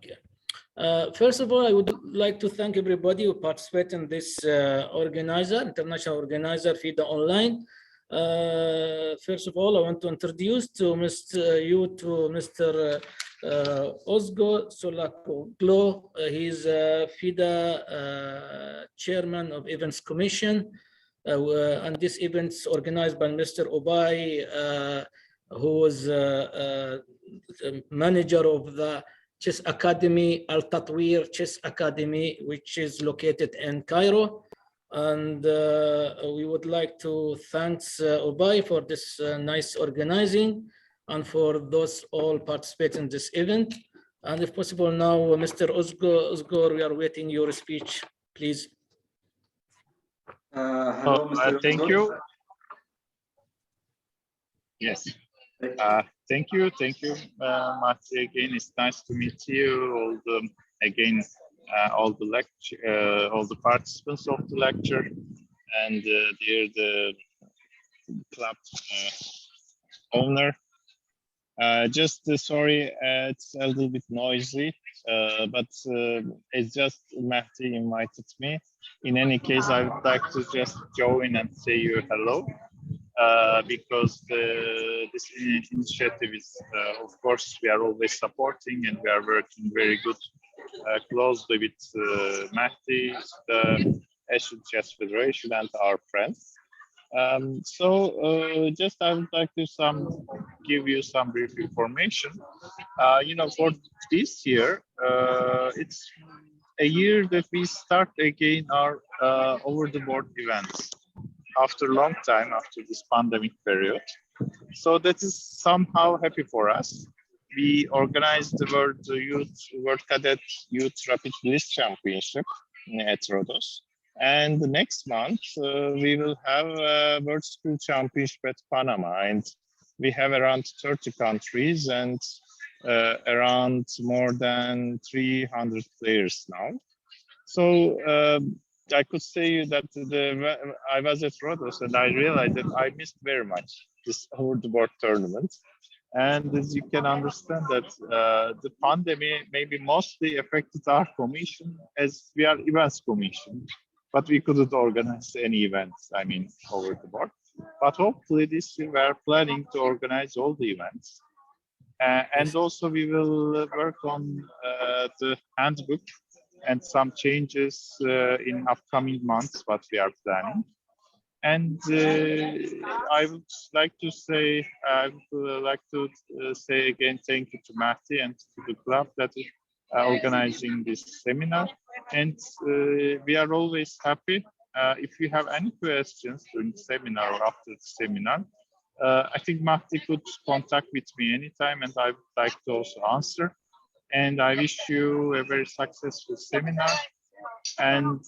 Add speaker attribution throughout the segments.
Speaker 1: Okay. First of all, I would like to thank everybody who participated in this international organizer, FIDE Online. First of all, I want to introduce to Mr. Ozgur Solakoglu. He's FIDE chairman of Events Commission, and this event is organized by Mr. Ubay, who was manager of the Chess Academy, Tatweer Chess Academy, which is located in Cairo. And we would like to thank Ubay for this nice organizing and for those all participating in this event. And if possible now, Mr. Ozgur, we are waiting your speech, please.
Speaker 2: Hello, Mr.
Speaker 3: Thank you. Yes. Thank you, Mahdi. Again, it's nice to meet you. All the participants of the lecture, and the club owner. Just sorry, it's a little bit noisy, but it's just Mahdi invited me. In any case, I would like to just join and say you hello. Because this initiative is, of course, we are always supporting, and we are working very good, closely with Mahdi, the Asian Chess Federation, and our friends. Just I would like to give you some brief information. For this year, it's a year that we start again our over-the-board events. After a long time, after this pandemic period. So that is somehow happy for us. We organized the World Cadet Youth Rapid List Championship at Rhodos. And the next month, we will have a World School Championship at Panama. And we have around 30 countries and around more than 300 players now. So, I could say that I was at Rhodos and I realized that I missed very much this over-the-board tournament. And as you can understand that the pandemic maybe mostly affected our commission, as we are events commission, but we couldn't organize any events, over the board. But hopefully this year we are planning to organize all the events. And also we will work on the handbook and some changes in upcoming months, what we are planning. And I would like to say again, thank you to Mahdi and to the club that is organizing this seminar. And we are always happy. If you have any questions during the seminar or after the seminar, I think Mahdi could contact with me anytime, and I would like to also answer. And I wish you a very successful seminar. And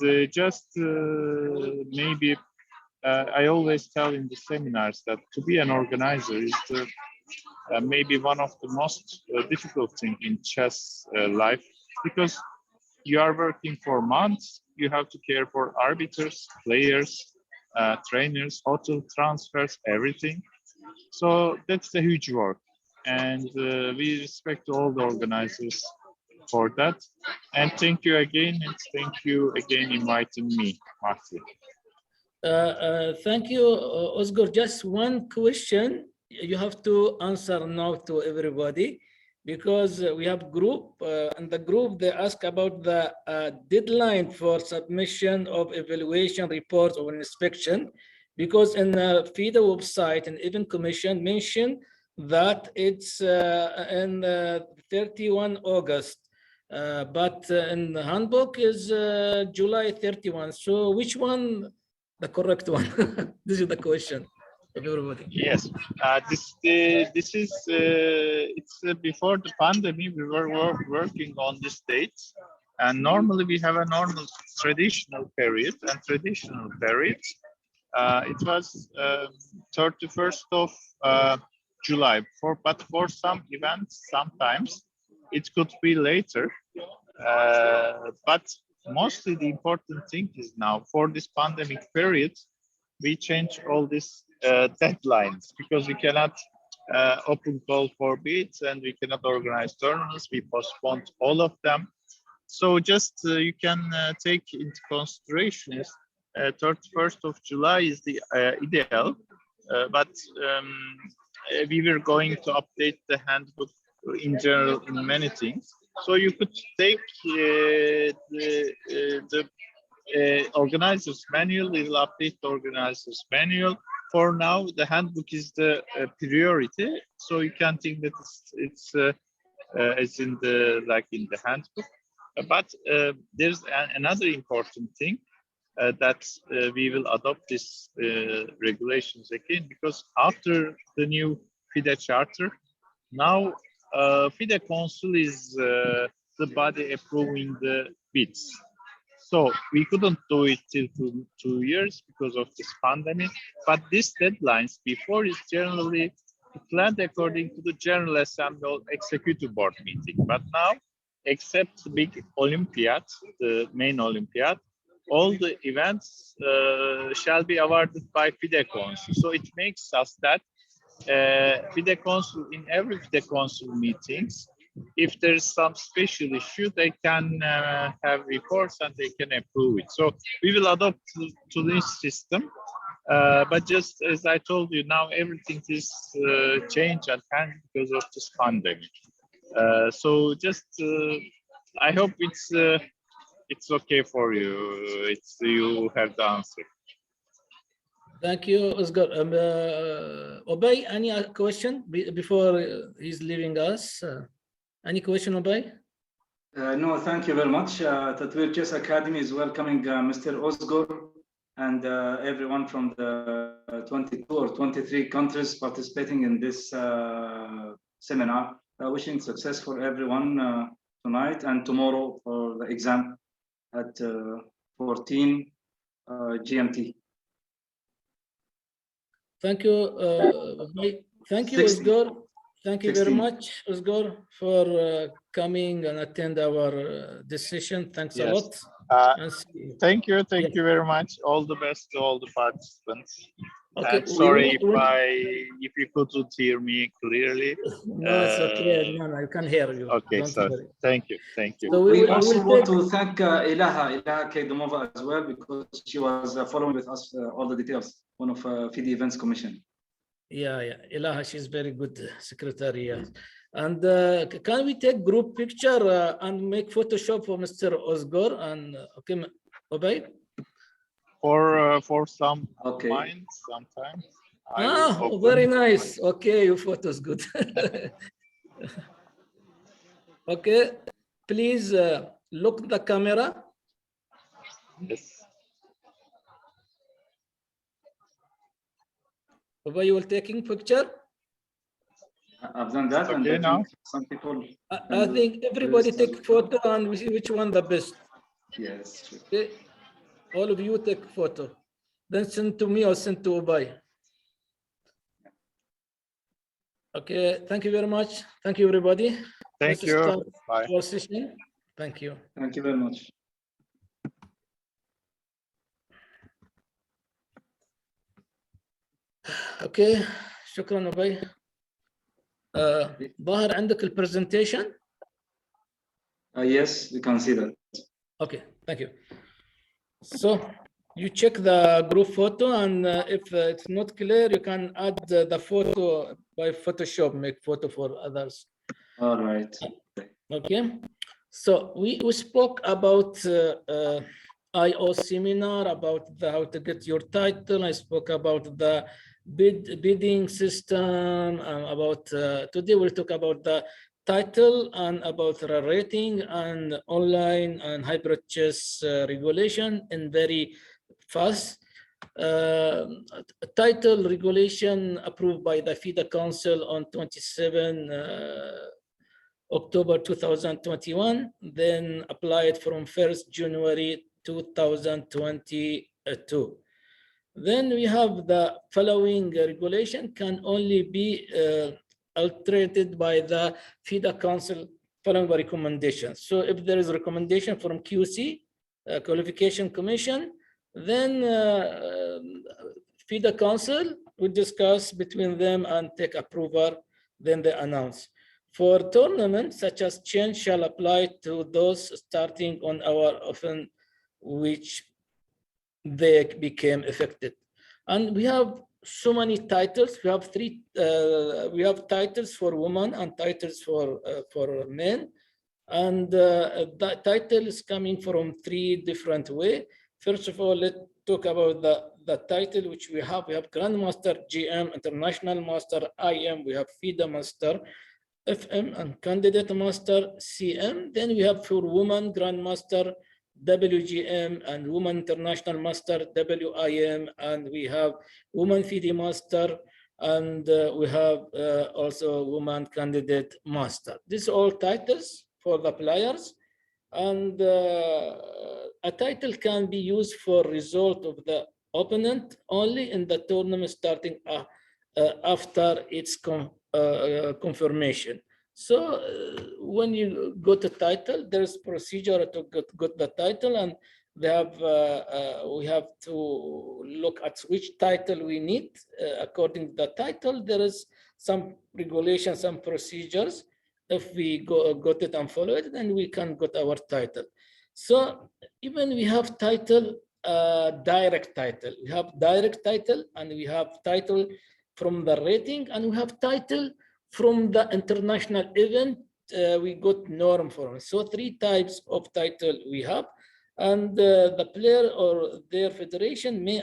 Speaker 3: maybe I always tell in the seminars that to be an organizer is maybe one of the most difficult things in chess life, because you are working for months. You have to care for arbiters, players, trainers, hotel transfers, everything. So that's a huge work. And we respect all the organizers for that. And thank you again, inviting me, Mahdi.
Speaker 1: Thank you, Ozgur. Just one question you have to answer now to everybody, because we have group, and the group they ask about the deadline for submission of evaluation reports or inspection, because in the FIDE website and Event Commission mentioned that it's in 31 August, but in the handbook is July 31. So which one the correct one? This is the question of everybody.
Speaker 3: Yes, this is it's before the pandemic. We were working on this date, and normally we have a normal traditional period and traditional period. It was 31st of July, but for some events, sometimes it could be later. But mostly the important thing is now for this pandemic period, we change all these deadlines, because we cannot open call for bids, and we cannot organize tournaments. We postponed all of them. So just you can take into consideration 31st of July is the ideal, but we were going to update the handbook in general in many things. So you could take the organizer's manual. We will update the organizer's manual. For now, the handbook is the priority. So you can think that it's in the handbook. But there's another important thing that we will adopt this regulations again, because after the new FIDE charter, now FIDE Council is the body approving the bids. So we couldn't do it till two years because of this pandemic, but these deadlines before is generally planned according to the General Assembly or Executive Board meeting. But now, except the big Olympiad, the main Olympiad, all the events shall be awarded by FIDE Council. So it makes us that FIDE Council, in every FIDE Council meetings, if there's some special issue, they can have reports and they can approve it. So we will adopt to this system. But just as I told you, now everything is changed and hanged because of this pandemic. So just I hope it's okay for you. You have the answer.
Speaker 1: Thank you, Ozgur. Obey, any question before he's leaving us? Any question, Obey?
Speaker 2: No, thank you very much. Tatweer Chess Academy is welcoming Mr. Ozgur and everyone from the 22 or 23 countries participating in this seminar. Wishing success for everyone tonight and tomorrow for the exam at 14 GMT.
Speaker 1: Thank you. Thank you, Ozgur. Thank you very much, Ozgur, for coming and attend our decision. Thanks a lot.
Speaker 3: Thank you very much. All the best to all the participants.
Speaker 1: Okay,
Speaker 3: and sorry if you couldn't hear me clearly.
Speaker 1: No, it's okay. No, I can hear you.
Speaker 3: Okay, so thank you.
Speaker 2: So we also want to thank Ilaha Keidumova as well, because she was following with us all the details, one of FIDE Events Commission.
Speaker 1: Yeah, Ilaha, she's very good secretary. Yeah. And can we take group picture and make Photoshop for Mr. Ozgur and okay, Obey?
Speaker 3: For some minds sometimes.
Speaker 1: Very nice. Okay, your photo's good. Okay, please look at the camera.
Speaker 3: Yes.
Speaker 1: Obey, you will taking picture?
Speaker 2: I've done that.
Speaker 3: Okay,
Speaker 2: and
Speaker 3: now
Speaker 2: some people.
Speaker 1: I think everybody take photo and we see which one the best.
Speaker 2: Yes. True.
Speaker 1: Okay. All of you take photo. Then send to me or send to Obay. Okay. Thank you very much. Thank you, everybody.
Speaker 3: Thank you. Bye.
Speaker 1: Our session. Thank you.
Speaker 2: Thank you very much.
Speaker 1: Okay. شكرا أبي. ظاهر عندك البرزنتيشن؟
Speaker 2: Yes, you can see that.
Speaker 1: Okay, thank you. So you check the group photo, and if it's not clear, you can add the photo by Photoshop, make photo for others.
Speaker 2: All right.
Speaker 1: Okay. So we spoke about IO seminar, about how to get your title. I spoke about the bidding system, about today we'll talk about the title and about the rating and online and hybrid chess regulation in very fast. Title regulation approved by the FIDE Council on 27 October 2021, then applied from 1st January 2022. Then we have the following regulation can only be alterated by the FIDE Council following the recommendations. So if there is a recommendation from QC, Qualification Commission, then FIDE Council we discuss between them and take approval, then they announce. For tournaments such as change shall apply to those starting on our often which they became affected. And we have so many titles. We have we have titles for women and titles for men. And the title is coming from 3 different ways. First of all, let's talk about the title which we have. We have Grandmaster, GM, International Master, IM. We have FIDE Master, FM, and Candidate Master, CM. Then we have for Woman Grandmaster, WGM, and Woman International Master, WIM. And we have Woman FIDE Master, and we have also Woman Candidate Master. These are all titles for the players, and a title can be used for result of the opponent only in the tournament starting after its confirmation. So when you go to title, there's procedure to get the title, and they have we have to look at which title we need. According to the title, there is some regulation, some procedures. If we got it and follow it, then we can get our title. So even we have title, direct title. We have direct title, and we have title from the rating, and we have title from the international event. We got norm for it. So 3 types of title we have, and the player or their federation may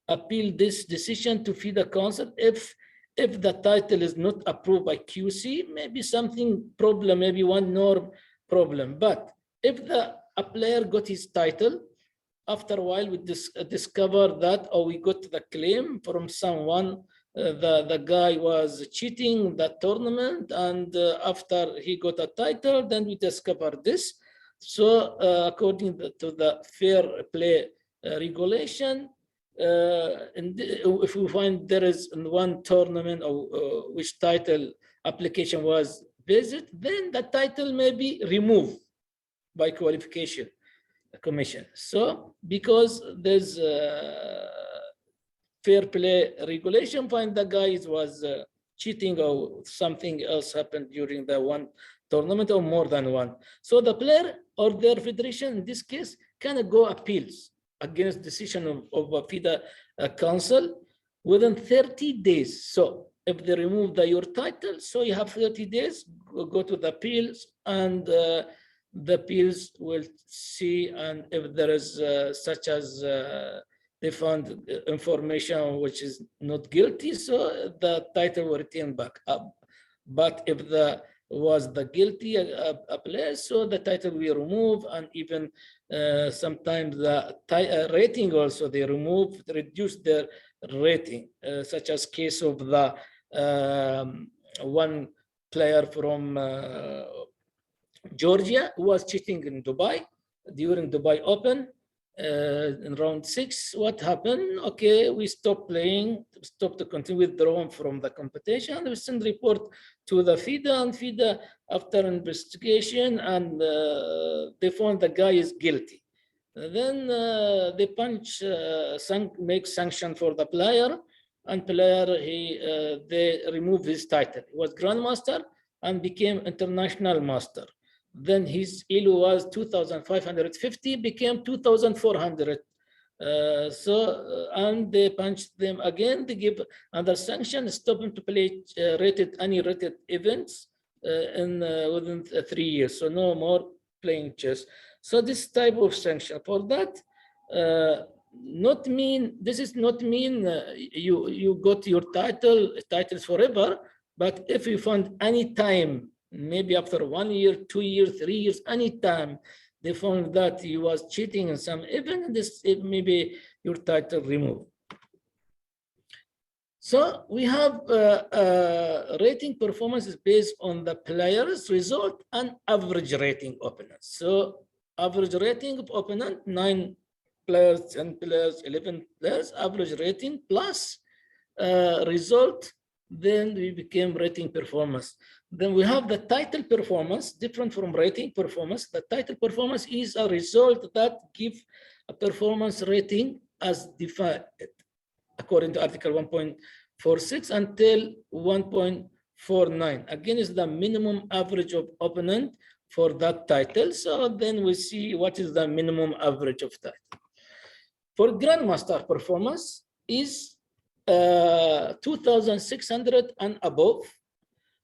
Speaker 1: appeal this decision to FIDE Council if the title is not approved by QC, maybe something problem, maybe one norm problem. But if a player got his title, after a while we discover that, or we got the claim from someone, the guy was cheating the tournament, and after he got a title, then we discover this. So according to the fair play regulation, and if we find there is one tournament or which title application was visit, then the title may be removed by qualification commission. So because there's fair play regulation, find the guy was cheating or something else happened during the one tournament or more than one. So the player or their federation in this case can go appeals against decision of a FIDE council within 30 days. So if they remove your title, so you have 30 days, go to the appeals, and the appeals will see, and if there is such as they found information which is not guilty, so the title will return back up. But if was the guilty player, so the title will remove, and even sometimes the rating also they reduce their rating, such as case of the one player from Georgia who was cheating in Dubai during Dubai Open. In round 6, what happened? Okay, we stopped playing, stopped to continue, withdrawn from the competition, and we send report to the FIDE, and FIDE, after investigation, and they found the guy is guilty. Then they make sanction for the player, and player they remove his title. He was Grandmaster and became International Master. Then his ELO was 2,550, became 2,400. And they punched them again. They give another sanction, stop him to play any rated events within 3 years. So no more playing chess. So this type of sanction for that, this is not mean you got your titles forever. But if you find any time, maybe after 1 year, 2 years, 3 years, anytime they found that he was cheating in some event, maybe your title removed. So we have rating performances based on the player's result and average rating opponents. So average rating of opponent, 9 players, 10 players, 11 players, average rating plus result, then we became rating performance. Then we have the title performance, different from rating performance. The title performance is a result that gives a performance rating as defined according to Article 1.46 until 1.49. Again, is the minimum average of opponent for that title. So then we see what is the minimum average of title. For Grandmaster performance is 2,600 and above.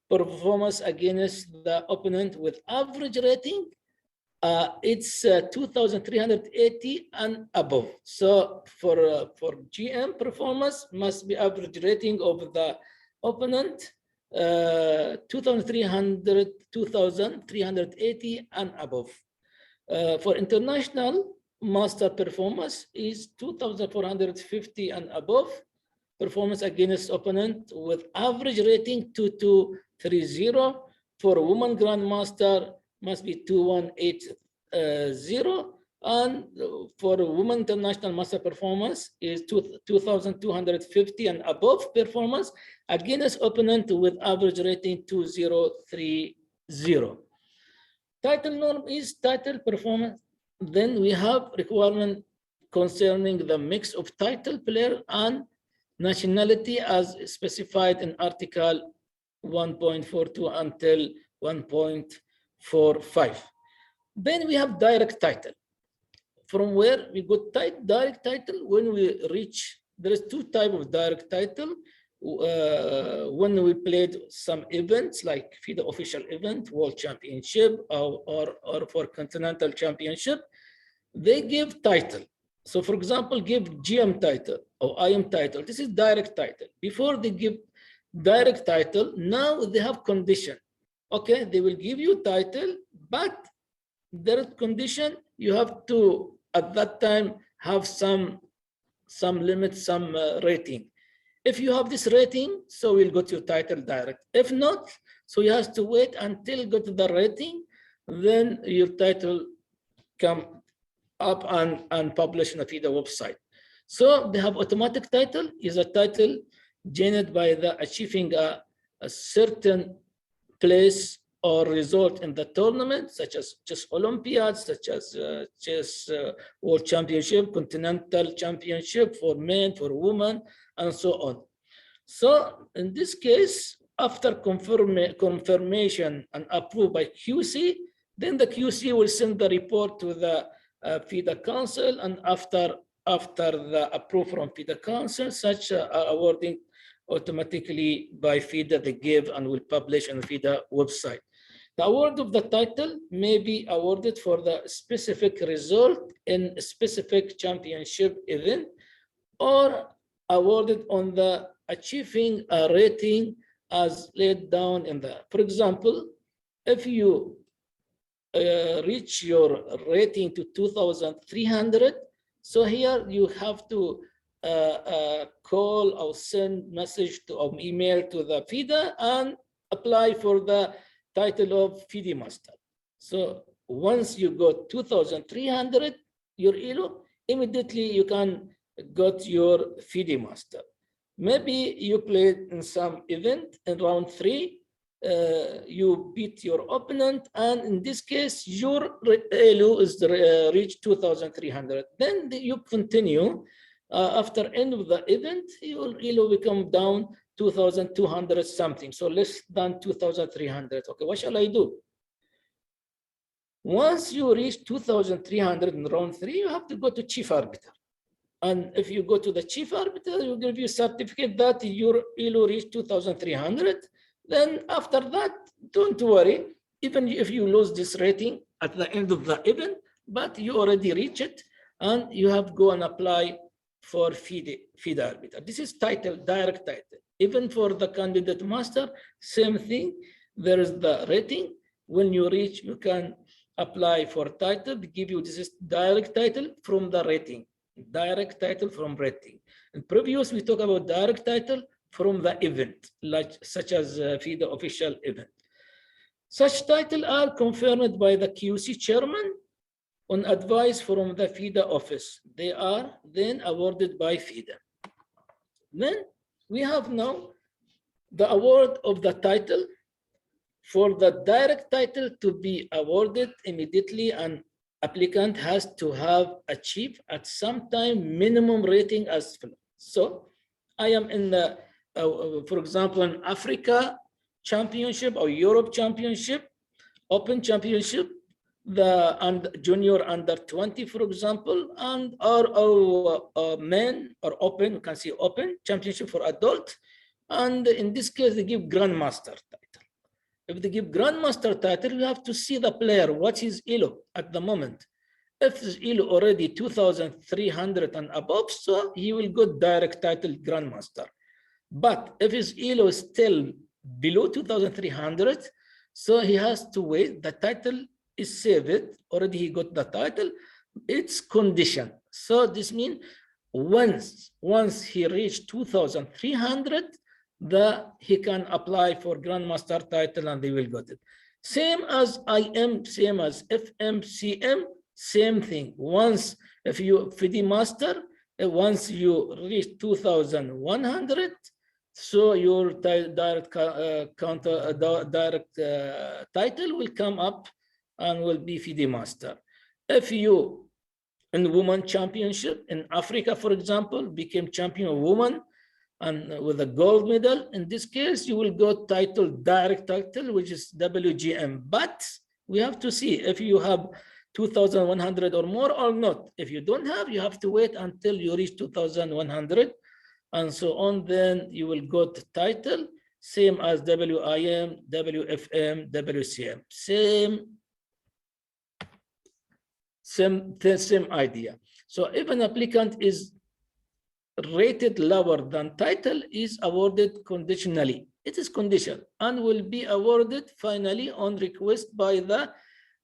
Speaker 1: Performance against the opponent with average rating, it's 2,380 and above. So for GM performance must be average rating of the opponent 2,300, 2,380 and above. For international master performance is 2,450 and above. Performance against opponent with average rating 2,230. For woman grandmaster must be 2,180, and for women international master performance is 2,250 and above performance against opponent with average rating 2,030. Title norm is title performance. Then we have requirement concerning the mix of title player and nationality as specified in Article 1.42 until 1.45. Then we have direct title. From where we got direct title when we reach, there is two types of direct title. When we played some events like FIDE official event, World Championship, or for Continental Championship, they give title. So for example, give GM title or IM title. This is direct title. Before they give direct title, now they have condition. Okay, they will give you title, but there is condition. You have to, at that time, have some limit, some rating. If you have this rating, so we'll go to your title direct. If not, so you have to wait until go to the rating, then your title come up and publish on the FIDE website. So they have automatic title is a title generated by the achieving a certain place or result in the tournament, such as chess Olympiads, such as chess World Championship, Continental Championship for men, for women, and so on. So in this case, after confirmation and approved by QC, then the QC will send the report to the FIDE Council, and after the approval from FIDE Council, such awarding automatically by FIDE they give and will publish on the FIDE website. The award of the title may be awarded for the specific result in a specific championship event, or awarded on the achieving a rating as laid down in the, for example, if you reach your rating to 2,300, so here you have to call or send message to or email to the FIDE and apply for the title of FIDE Master. So once you got 2,300, your ELO, immediately you can got your FIDE Master. Maybe you played in some event in round 3, you beat your opponent, and in this case, your ELO is reached 2,300. Then you continue. After end of the event, your ELO become down 2,200 something, so less than 2,300. Okay, what shall I do? Once you reach 2,300 in round 3, you have to go to chief arbiter. And if you go to the chief arbiter, you give you a certificate that your ELO reached 2,300. Then after that, don't worry, even if you lose this rating at the end of the event, but you already reach it, and you have to go and apply for FIDE arbiter. This is title, direct title. Even for the candidate master, same thing. There is the rating. When you reach, you can apply for title. They give you, this is direct title from the rating. Direct title from rating. In previous, we talk about direct title from the event, like such as FIDE official event. Such title are confirmed by the QC chairman on advice from the FIDE office. They are then awarded by FIDE. Then we have now the award of the title. For the direct title to be awarded immediately, an applicant has to have achieved at some time minimum rating as follows. So I am in the for example, an Africa Championship or Europe Championship, Open Championship, the junior under 20, for example, and or men or Open, you can see Open Championship for adult, and in this case they give Grandmaster title. If they give Grandmaster title, you have to see the player, what is ELO at the moment. If his ELO already 2,300 and above, so he will go direct title Grandmaster. But if his ELO is still below 2,300, so he has to wait. The title is saved. Already he got the title. It's condition. So this means once he reached 2,300, he can apply for Grandmaster title and they will get it. Same as IM, same as FM, CM, same thing. Once if you FIDE Master, once you reach 2,100, so your direct title will come up and will be FIDE Master. If you in Women Championship in Africa, for example, became champion of women and with a gold medal, in this case, you will go title, direct title, which is WGM. But we have to see if you have 2,100 or more or not. If you don't have, you have to wait until you reach 2,100 and so on. Then you will go to title, same as WIM, WFM, WCM. Same idea. So if an applicant is rated lower than title, is awarded conditionally. It is conditional and will be awarded finally on request by the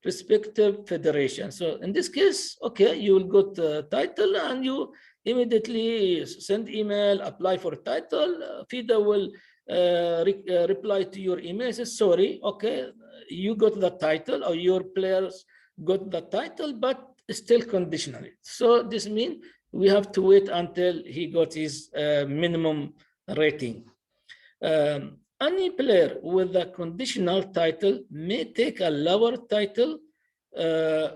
Speaker 1: respective federation. So in this case, okay, you will go to title and you immediately send email, apply for title. FIDE will reply to your email, says, sorry, okay, you got the title or your players got the title, but still conditionally. So this means we have to wait until he got his minimum rating. Any player with a conditional title may take a lower title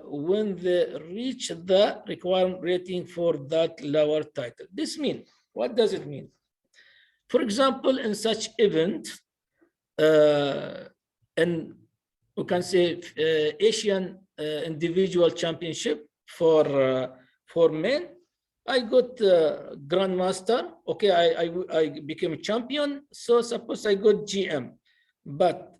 Speaker 1: when they reach the required rating for that lower title. This means, what does it mean? For example, in such event, and we can say Asian individual championship for men, I got Grandmaster. Okay, I became a champion. So suppose I got GM, but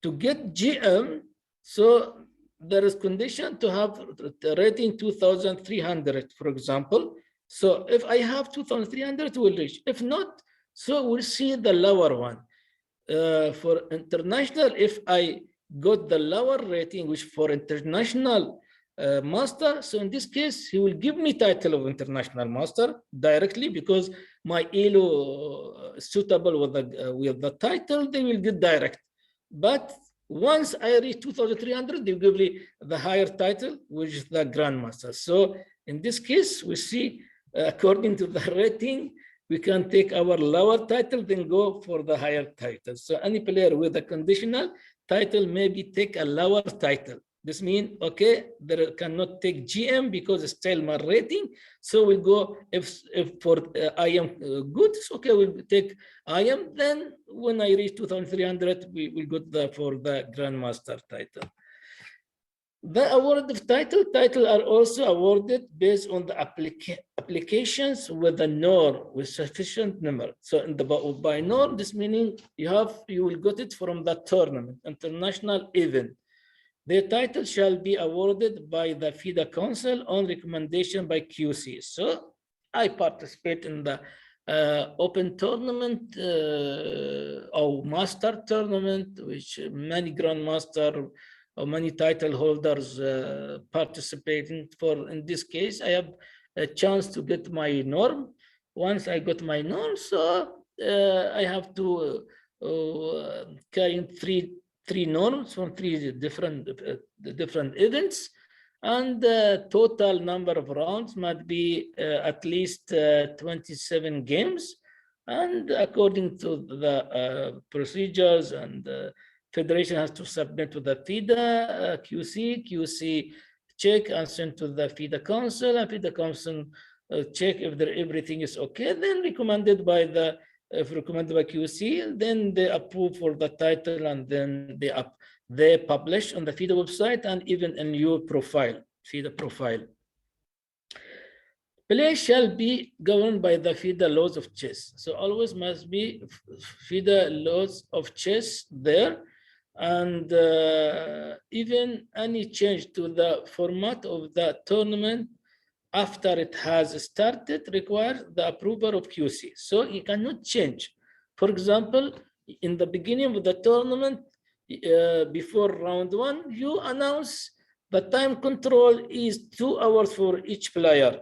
Speaker 1: to get GM, so there is condition to have the rating 2,300, for example. So if I have 2,300, will reach. If not, so we'll see the lower one. For international, if I got the lower rating, which for international master, so in this case, he will give me title of international master directly because my ELO is suitable with the title, they will get direct. But once I reach 2,300, they will give me the higher title, which is the Grandmaster. So in this case, we see according to the rating, we can take our lower title, then go for the higher title. So any player with a conditional title maybe take a lower title. This means, okay, they cannot take GM because it's still my rating. So we'll go, if for IM good, it's okay, we'll take IM. Then when I reach 2,300, we will go for the Grandmaster title. The award of title are also awarded based on the applications with a norm, with sufficient number. So in the by norm, this meaning you will get it from the tournament, international event. The title shall be awarded by the FIDE Council on recommendation by QC. So I participate in the open tournament or master tournament, which many grandmaster or many title holders participating for. In this case, I have a chance to get my norm. Once I got my norm, so I have to carry in three norms from three different events, and the total number of rounds might be at least 27 games. And according to the procedures, and Federation has to submit to the FIDE QC check and send to the FIDE Council, and FIDE Council check if everything is okay, then recommended by the if recommended by QC, then they approve for the title, and then they publish on the FIDE website and even in your profile, FIDE profile. Play shall be governed by the FIDE laws of chess. So always must be FIDE laws of chess there. And even any change to the format of the tournament after it has started requires the approval of QC. So you cannot change. For example, in the beginning of the tournament, before round 1, you announce the time control is 2 hours for each player.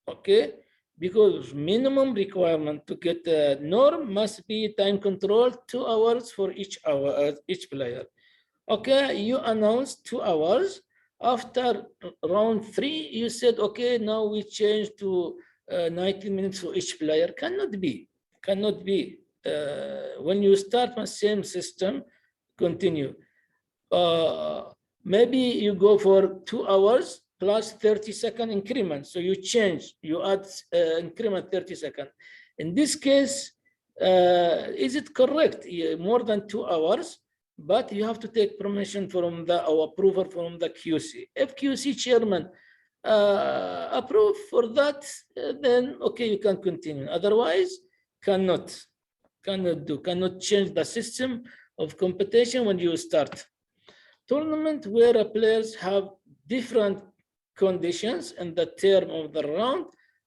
Speaker 1: Okay, because minimum requirement to get a norm must be time control 2 hours for each player. Okay, you announced 2 hours. After round 3, you said, okay, now we change to 90 minutes for each player. Cannot be. When you start the same system, continue. Maybe you go for 2 hours plus 30-second increment. So you change, you add increment 30 seconds. In this case, is it correct? More than 2 hours, but you have to take permission from or approval from the QC. If QC chairman approve for that, then okay, you can continue. Otherwise, cannot change the system of competition when you start. Tournament where players have different conditions in the term of the round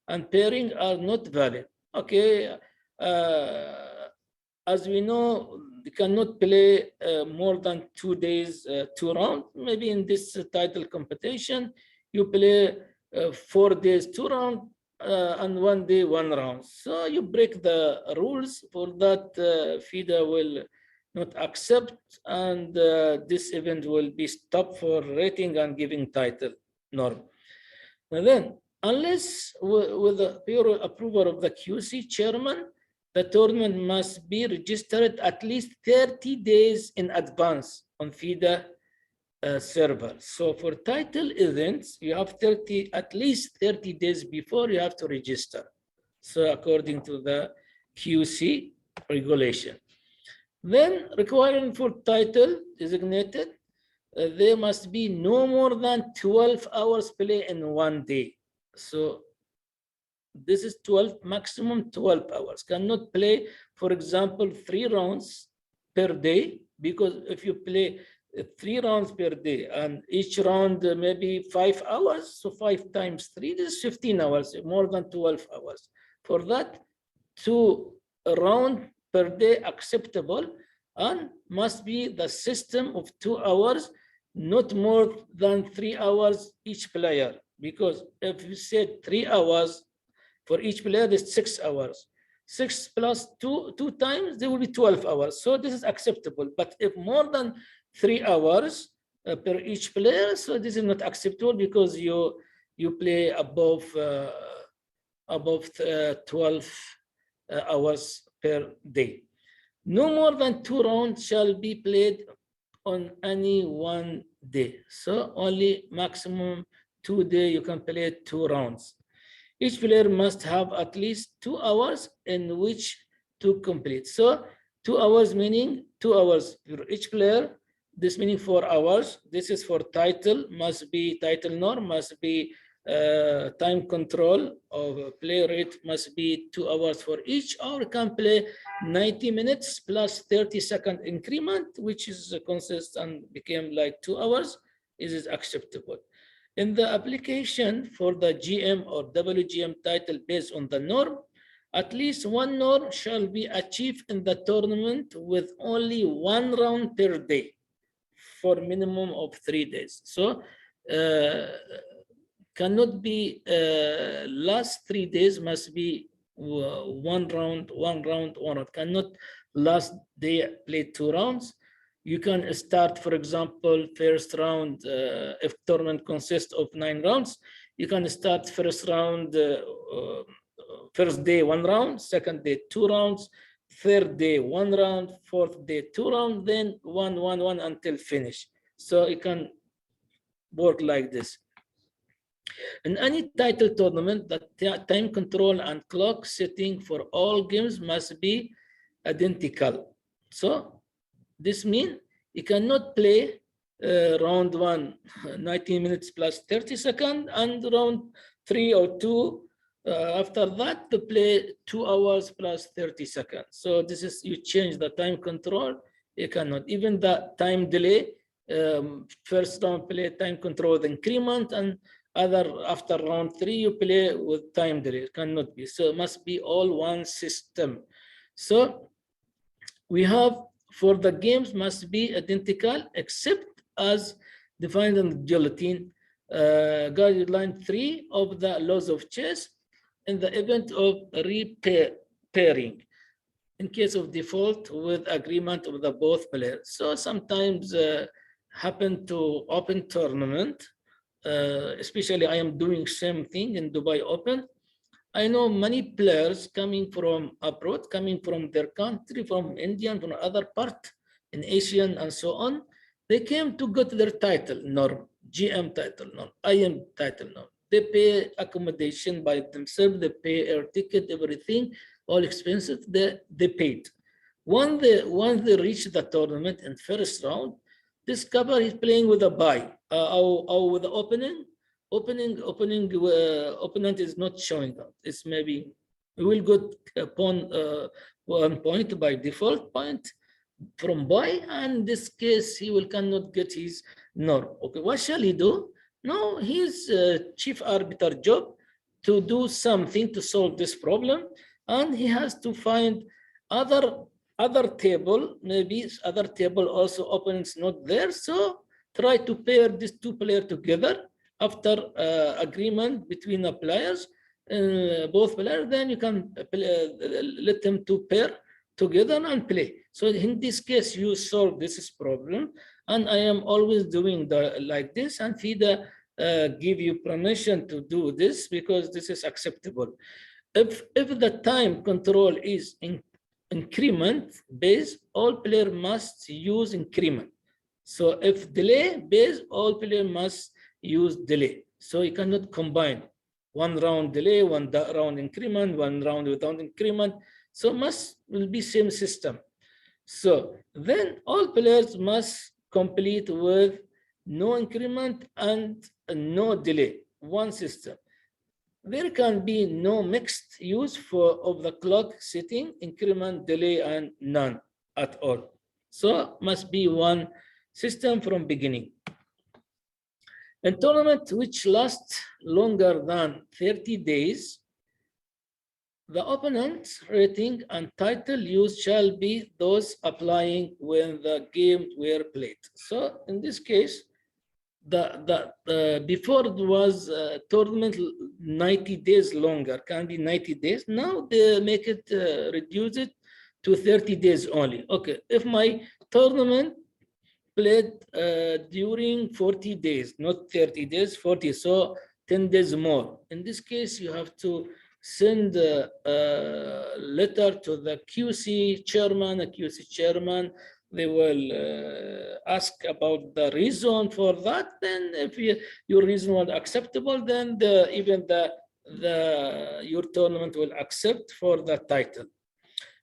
Speaker 1: and pairing are not valid. Okay, as we know, they cannot play more than 2 days, 2 rounds. Maybe in this title competition, you play 4 days, 2 rounds, and 1 day, 1 round. So you break the rules. For that, FIDE will not accept, and this event will be stopped for rating and giving title norm. And then, unless with the pure approval of the QC chairman, the tournament must be registered at least 30 days in advance on FIDE server. So for title events, you have at least 30 days before you have to register. So according to the QC regulation. Then requirement for title designated, there must be no more than 12 hours play in 1 day. So this is 12, maximum 12 hours. Cannot play, for example, 3 rounds per day, because if you play 3 rounds per day and each round maybe 5 hours, so 5 times 3 is 15 hours, more than 12 hours. For that, 2 rounds per day acceptable, and must be the system of 2 hours, not more than 3 hours each player. Because if you said 3 hours for each player, is 6 hours. 6 plus 2 times, there will be 12 hours. So this is acceptable. But if more than 3 hours per each player, so this is not acceptable, because you play above 12 hours per day. No more than 2 rounds shall be played on any 1 day. So only maximum 2 days you can play 2 rounds. Each player must have at least 2 hours in which to complete. So 2 hours meaning 2 hours for each player. This meaning 4 hours. This is for title, must be title norm, must be time control of play rate, must be 2 hours for each, or can play 90 minutes plus 30-second increment, which is consists and became like 2 hours, is acceptable. In the application for the GM or WGM title based on the norm, at least 1 norm shall be achieved in the tournament with only 1 round per day for minimum of 3 days. So cannot be last 3 days, must be 1 round. Cannot last day play 2 rounds. You can start, for example, first round, if tournament consists of 9 rounds, you can start first round, first day 1 round, second day 2 rounds, third day 1 round, fourth day 2 rounds, then 1 until finish. So you can work like this. In any title tournament, the time control and clock setting for all games must be identical. So this means you cannot play round 1, 19 minutes plus 30 seconds, and round 3 or 2 after that to play 2 hours plus 30 seconds. So this is, you change the time control, you cannot. Even the time delay, first round play time control with increment, and other after round 3 you play with time delay. It cannot be. So it must be all one system. So we have, for the games must be identical except as defined in the guillotine guideline 3 of the laws of chess in the event of repairing in case of default with agreement of the both players. So sometimes happen to open tournament, especially I am doing same thing in Dubai Open. I know many players coming from abroad, coming from their country, from India, from other part in Asian and so on. They came to get their title norm, GM title norm, IM title norm. They pay accommodation by themselves, they pay air ticket, everything, all expenses they paid. Once they reach the tournament in first round, discover he's playing with a buy or with the opponent is not showing up. It's maybe we will go upon 1 point by default point from buy, and in this case he will cannot get his norm. Okay, what shall he do? No, his chief arbiter job to do something to solve this problem, and he has to find other table, maybe other table also opponents not there, so try to pair these two players together after agreement between the players, both players, then you can let them to pair together and play. So in this case, you solve this problem, and I am always doing like this, and FIDE give you permission to do this because this is acceptable. If the time control is increment based, all players must use increment. So if delay based, all players must use delay. So you cannot combine 1 round delay, 1 round increment, 1 round without increment. So will be same system. So then all players must complete with no increment and no delay, one system. There can be no mixed use of the clock setting, increment, delay, and none at all. So must be one system from beginning. In tournament which lasts longer than 30 days, the opponent's rating and title used shall be those applying when the game were played. So in this case, before it was tournament 90 days longer, can be 90 days. Now they make it, reduce it to 30 days only. Okay, if my tournament played during 40 days, not 30 days, 40, so 10 days more. In this case, you have to send a letter to the QC chairman, they will ask about the reason for that. Then if your reason was acceptable, then your tournament will accept for the title.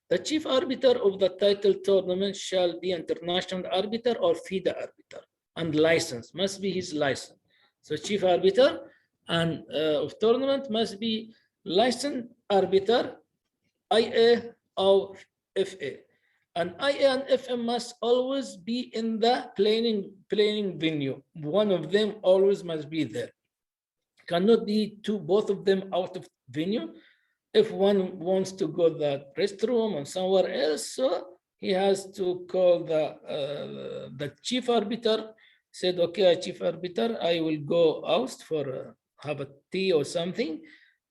Speaker 1: The chief arbiter of the title tournament shall be international arbiter or FIDE arbiter, and license must be his license. So chief arbiter and of tournament must be licensed arbiter, IA or FA. And IA and FM must always be in the playing venue. One of them always must be there. Cannot be both of them out of venue. If one wants to go to the restroom or somewhere else, so he has to call the chief arbiter, said, okay, chief arbiter, I will go out for have a tea or something.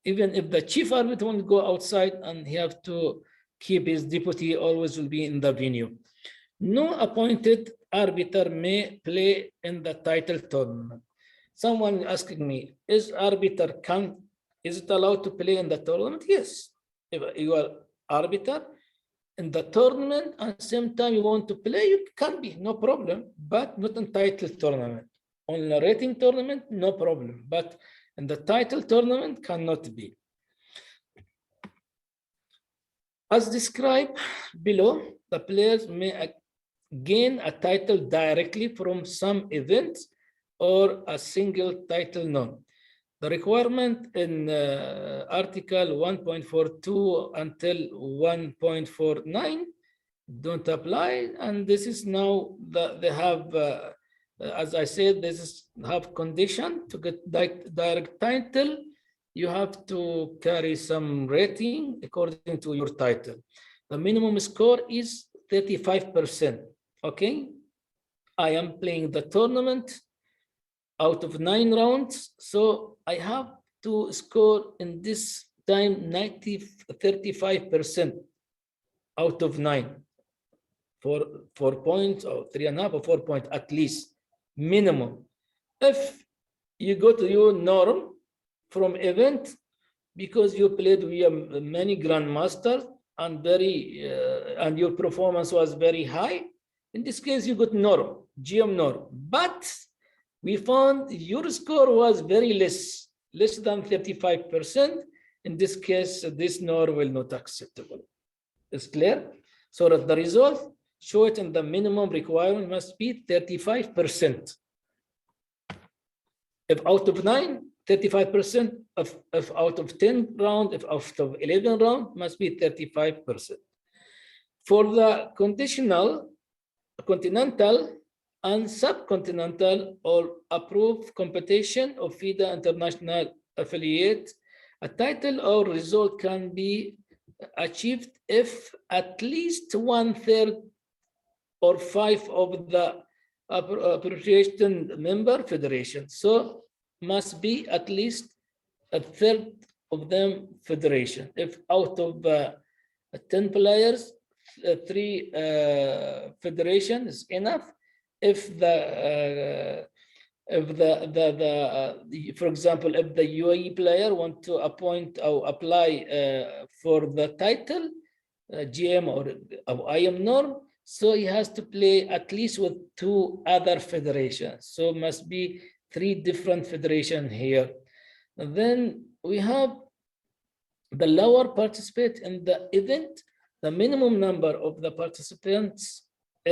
Speaker 1: Even if the chief arbiter won't go outside, and he have to keep his deputy always will be in the venue. No appointed arbiter may play in the title tournament. Someone asking me, is it allowed to play in the tournament? Yes. If you are arbiter in the tournament and same time you want to play, you can be, no problem, but not in title tournament. On the rating tournament, no problem, but in the title tournament cannot be. As described below, the players may gain a title directly from some events or a single title none. The requirement in Article 1.42 until 1.49 don't apply, and this is now they have, as I said, this is have condition to get direct title. You have to carry some rating according to your title. The minimum score is 35%. Okay, I am playing the tournament out of 9 rounds, so I have to score in this time 35% out of 9 for 4 points or 3.5 or 4 points at least minimum. If you go to your norm from event because you played with many grandmasters and and your performance was very high, in this case you got norm, GM norm, but we found your score was very less than 35%. In this case, this norm will not acceptable. It's clear? So that the result, show it in the minimum requirement must be 35%. If out of 9, 35%, if out of 10 round, if out of 11 round, must be 35%. For the conditional, continental, and subcontinental or approved competition of FIDE international affiliate, a title or result can be achieved if at least 1/3 or 5 of the appropriation member federation. So must be at least 1/3 of them federation. If out of 10 players, 3 federation is enough. If for example, if the UAE player want to appoint or apply for the title, GM or IM norm, so he has to play at least with 2 other federations. So must be 3 different federations here. And then we have the lower participate in the event. The minimum number of the participants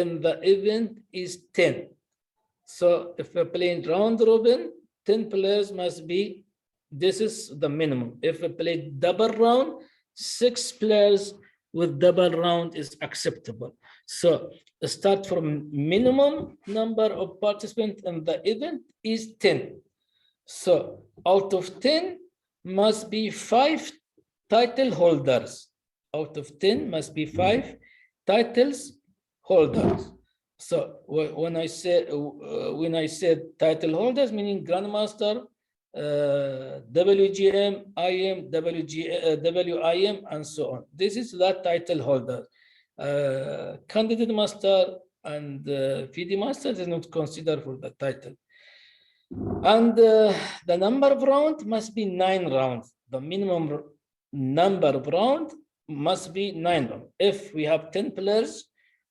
Speaker 1: in the event is 10. So if we're playing round robin, 10 players must be, this is the minimum. If we play double round, 6 players with double round is acceptable. So start from minimum number of participants in the event is 10. So out of 10 must be 5 title holders. Out of 10 must be 5 titles holders. So when I said title holders, meaning grandmaster, WGM, IM, WIM, and so on. This is that title holder. Candidate master and FIDE master is not considered for the title. And the number of rounds must be 9 rounds. The minimum number of rounds must be 9 rounds. If we have 10 players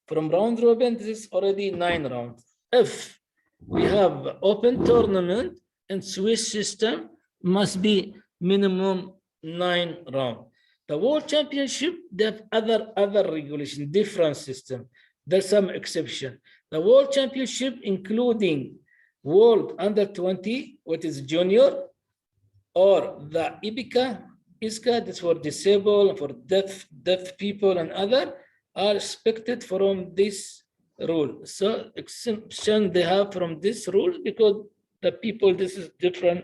Speaker 1: from round robin, this is already 9 rounds. If we have open tournament in Swiss system, must be minimum 9 rounds. The World Championship, they have other regulation, different system. There's some exception. The World Championship, including World Under 20, what is junior, or the ISCA, that's for disabled, for deaf people and other, are expected from this rule. So exception they have from this rule because the people, this is different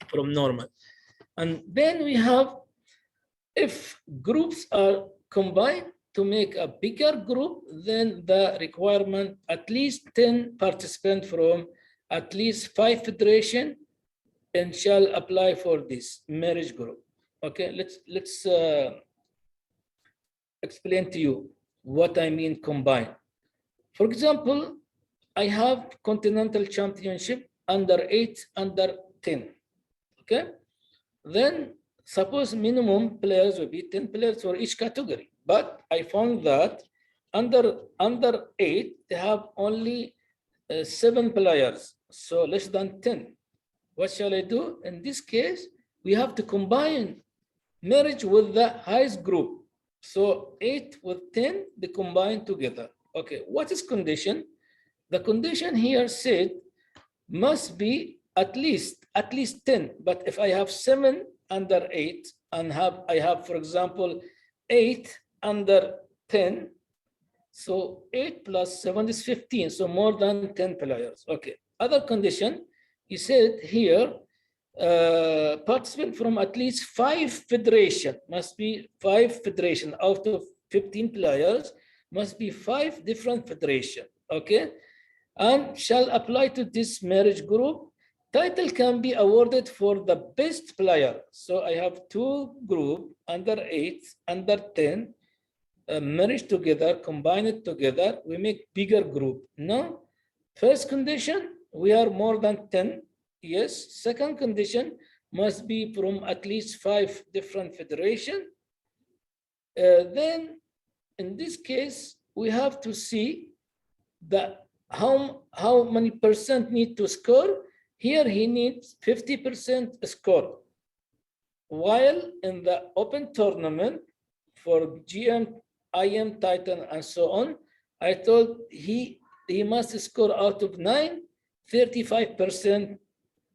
Speaker 1: from normal. And then we have, if groups are combined to make a bigger group, then the requirement at least 10 participants from at least 5 federation and shall apply for this marriage group. Okay, let's explain to you what I mean combined. For example, I have continental championship under 8, under 10. Okay, then suppose minimum players will be 10 players for each category, but I found that under 8 they have only 7 players, so less than 10. What shall I do? In this case, we have to combine marriage with the highest group. So 8 with 10, they combine together. Okay, what is condition? The condition here said must be at least 10. But if I have 7 under 8 and I have, for example, 8 under 10, so 8 plus 7 is 15, so more than 10 players. Okay, other condition, he said here, participant from at least 5 federation, must be 5 federation out of 15 players, must be 5 different federation. Okay, and shall apply to this marriage group. Title can be awarded for the best player. So I have 2 group, under 8, under 10, marriage together, combine it together, we make bigger group. No, first condition, we are more than 10. Yes, second condition must be from at least 5 different federation. Then in this case, we have to see that how many percent need to score. Here he needs 50% score. While in the open tournament for GM, IM, Titan, and so on, I told he must score out of 9, 35%,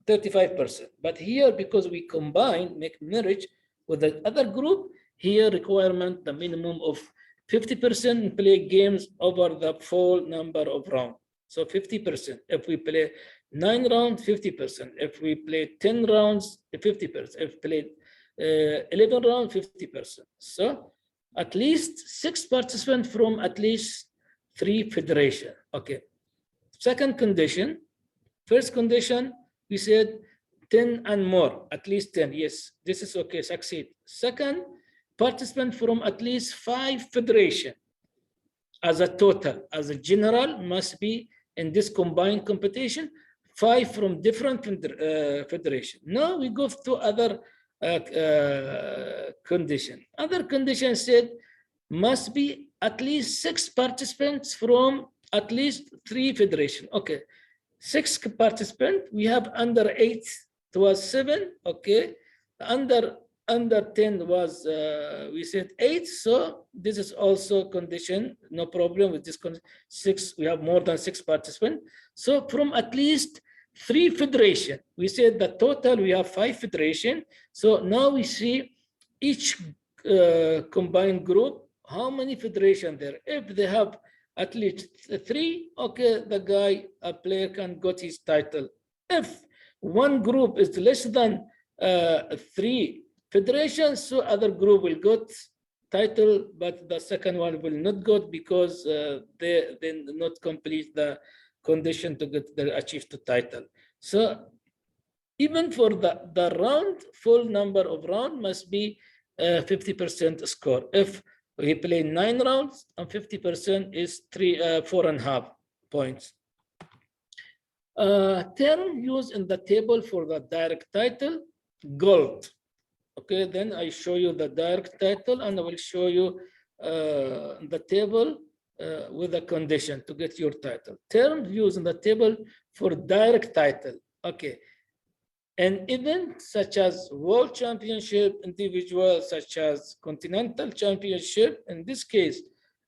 Speaker 1: 35%. But here, because we combine, make marriage with the other group, here requirement the minimum of 50% play games over the full number of rounds. So 50%. If we play 9 rounds, 50%. If we play 10 rounds, 50%. If we play 11 rounds, 50%. So at least 6 participants from at least 3 federations. Okay. Second condition. First condition, we said 10 and more, at least 10. Yes, this is okay, succeed. Second, participant from at least 5 federation as a total, as a general, must be in this combined competition, 5 from different federation. Now we go to other condition. Other condition said must be at least 6 participants from at least 3 federation. Okay, 6 participants. We have under 8, it was 7. Okay, under 10 was we said 8. So this is also condition, no problem with this 6. We have more than 6 participants. So from at least 3 federation, we said the total we have 5 federation. So now we see each combined group, how many federation there. If they have at least 3, okay, the guy, a player can get his title. If one group is less than 3 federations, so other group will get title, but the second one will not get because they not complete the condition to get the achieve the title. So even for the round, full number of round must be 50% score. If we play 9 rounds and 50% is 4.5 points. Term used in the table for the direct title, gold. Okay, then I show you the direct title and I will show you the table with a condition to get your title. Terms used in the table for direct title. Okay, an event such as World Championship, individual such as Continental Championship. In this case,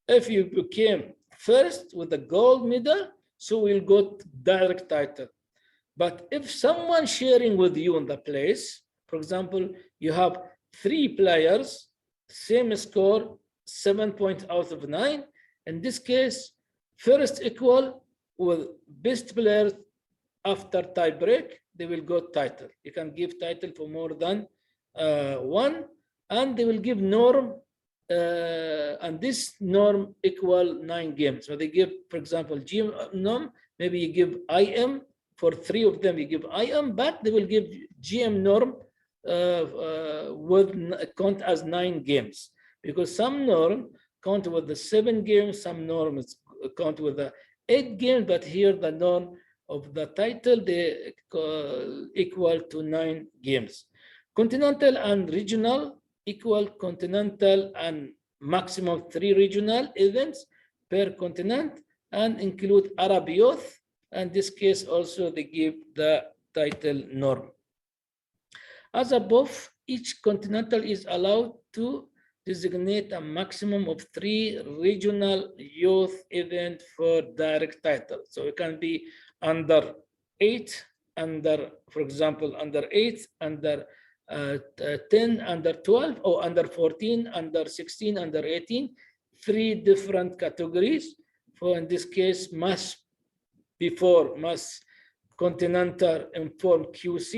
Speaker 1: if you became first with the gold medal, so we'll go direct title. But if someone sharing with you in the place, for example, you have 3 players, same score, 7 points out of 9. In this case, first equal with best players after tie break, they will go title. You can give title for more than 1, and they will give norm, and this norm equal 9 games. So they give, for example, GM norm, maybe you give IM, for 3 of them you give IM, but they will give GM norm with count as 9 games, because some norm count with the 7 games, some norms count with the 8 games, but here the norm of the title they equal to 9 games. Continental and regional equal continental and maximum 3 regional events per continent, and include Arab youth. And this case also they give the title norm. As above, each continental is allowed to designate a maximum of 3 regional youth events for direct title. So it can be under 8, under, for example, under 8, under 10, under 12, or under 14, under 16, under 18, 3 different categories. For in this case, mass continental inform QC,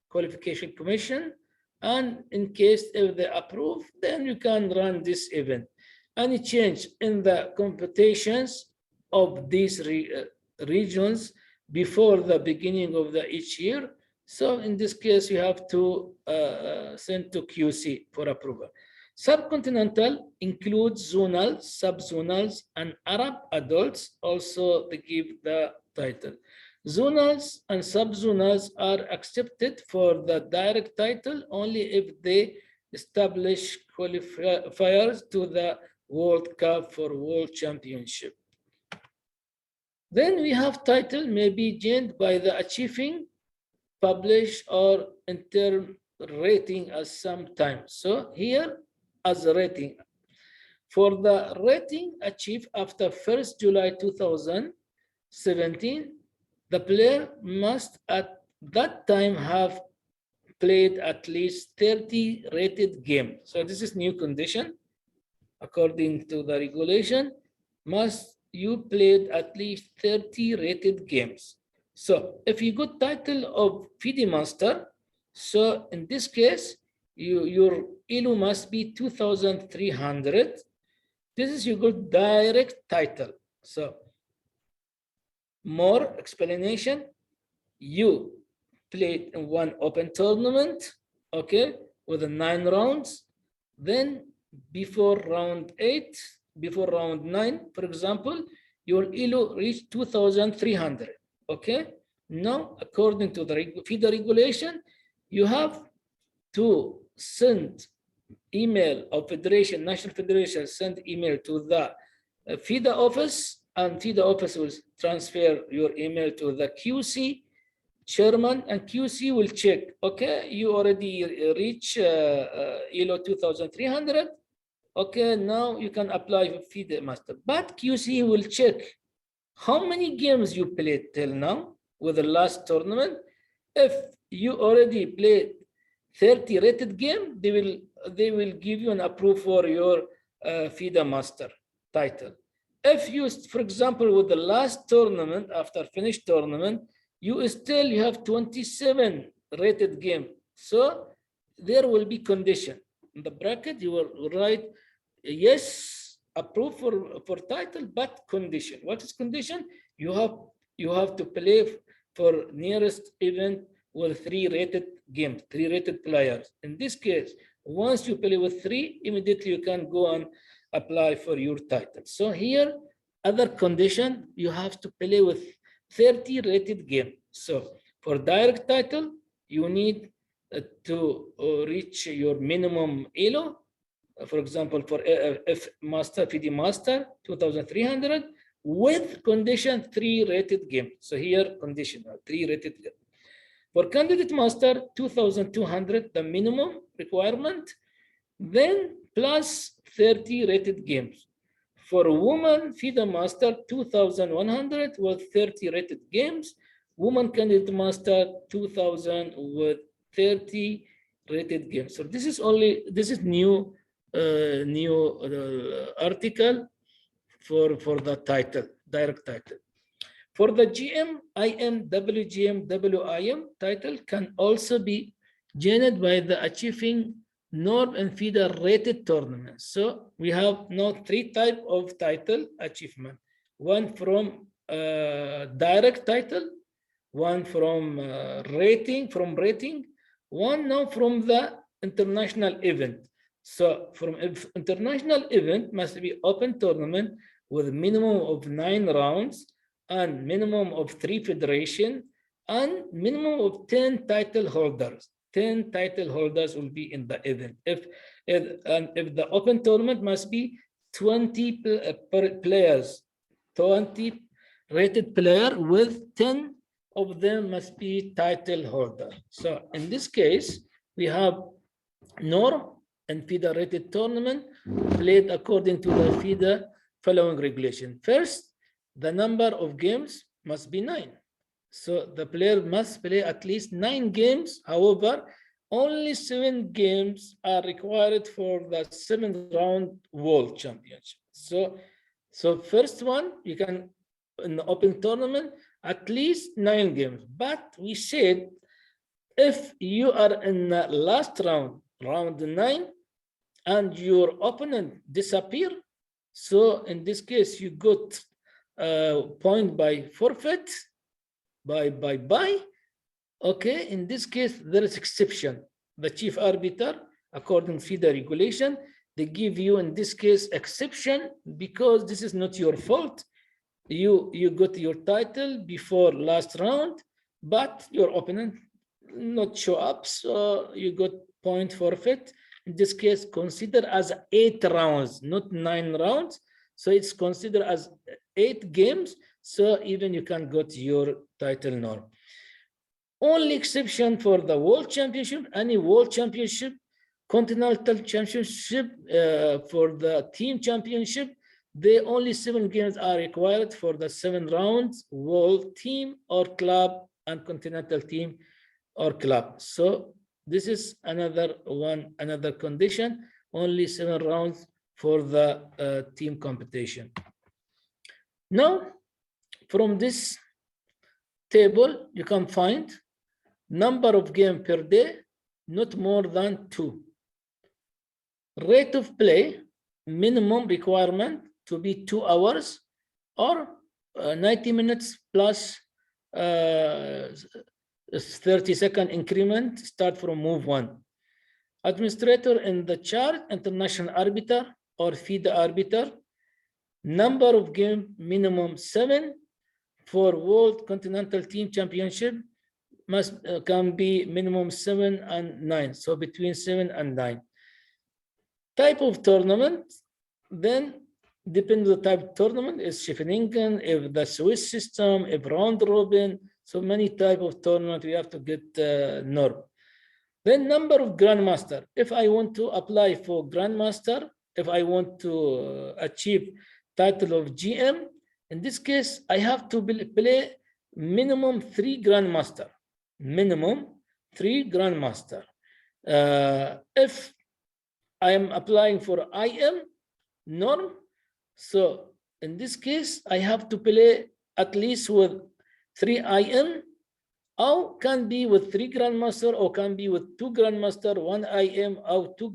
Speaker 1: qualification commission, and in case if they approve, then you can run this event. Any change in the computations of these regions before the beginning of each year, so in this case you have to send to QC for approval. Subcontinental includes zonals, subzonals, and Arab adults. Also, they give the title. Zonals and subzonals are accepted for the direct title only if they establish qualifiers to the World Cup for World Championship. Then we have title may be gained by the achieving, publish, or interim rating as sometimes. So here as a rating. For the rating achieved after 1st July 2017, the player must at that time have played at least 30 rated games. So this is new condition. According to the regulation, must you played at least 30 rated games. So if you got title of FIDE Master, so in this case, your ELO must be 2,300. This is your good direct title. So more explanation, you played in one open tournament, okay, with 9 rounds. Then before round 8, before round 9, for example, your ELO reached 2,300, okay? Now, according to the FIDE regulation, you have to send email of Federation, National Federation, send email to the FIDE office, and FIDE office will transfer your email to the QC chairman, and QC will check, okay, you already reach ELO 2,300, okay, now you can apply for FIDE Master. But QC will check how many games you played till now with the last tournament. If you already played 30 rated game, they will give you an approval for your FIDE Master title. If you, for example, with the last tournament, after finished tournament, you have 27 rated game. So there will be condition. In the bracket, you will write, yes, approve for title, but condition. What is condition? You have to play for nearest event with 3 rated games, 3 rated players. In this case, once you play with 3, immediately you can go and apply for your title. So here, other condition, you have to play with 30 rated game. So for direct title, you need to reach your minimum ELO. For example, for FIDE Master, 2,300, with condition 3 rated game. So here, conditional 3 rated game. For Candidate Master, 2,200, the minimum requirement, then plus 30 rated games. For Woman FIDE Master, 2,100 with 30 rated games. Woman Candidate Master, 2,000 with 30 rated games. So this is new article for the title, direct title. For the GM, IM, WGM, WIM title can also be gained by the achieving norm and FIDE rated tournaments. So we have now 3 types of title achievement. One from direct title, one from rating, one now from the international event. So from international event must be open tournament with minimum of 9 rounds and minimum of 3 federation and minimum of 10 title holders. 10 title holders will be in the event. If the open tournament must be 20 players, 20 rated player with 10 of them must be title holder. So in this case, we have norm and FIDE rated tournament played according to the FIDE following regulation. First, the number of games must be 9. So the player must play at least 9 games. However, only 7 games are required for the 7th round world championship. So first one, you can, in the open tournament, at least 9 games. But we said, if you are in the last round, round 9, and your opponent disappear, so in this case, you got point by forfeit, by bye. Okay, in this case, there is exception. The chief arbiter, according to FIDE regulation, they give you, in this case, exception because this is not your fault. You got your title before last round, but your opponent not show up, so you got point forfeit. In this case, consider as 8 rounds, not 9 rounds. So it's considered as 8 games. So even you can get your title norm. Only exception for the World Championship, any World Championship, Continental Championship, for the Team Championship, the only 7 games are required for the 7 rounds, World Team or Club and Continental Team or Club. So this is another condition, only 7 rounds for the team competition. Now, from this table, you can find number of games per day, not more than 2. Rate of play, minimum requirement to be 2 hours or 90 minutes plus 30-second increment, start from move 1. Administrator in the chart, international arbiter or FIDE arbiter. Number of game, minimum 7. For World Continental Team Championship, can be minimum 7 and 9. So between 7 and 9. Type of tournament, then depends on the type of tournament, is Scheveningen, if the Swiss system, if round robin, so many type of tournament we have to get norm. Then number of grandmaster. If I want to apply for grandmaster, if I want to achieve title of GM, in this case, I have to play minimum 3 grandmaster. Minimum 3 grandmaster. If I am applying for IM norm, so in this case, I have to play at least with 3 IM, or can be with 3 grandmaster, or can be with 2 grandmaster, 1 IM, or 2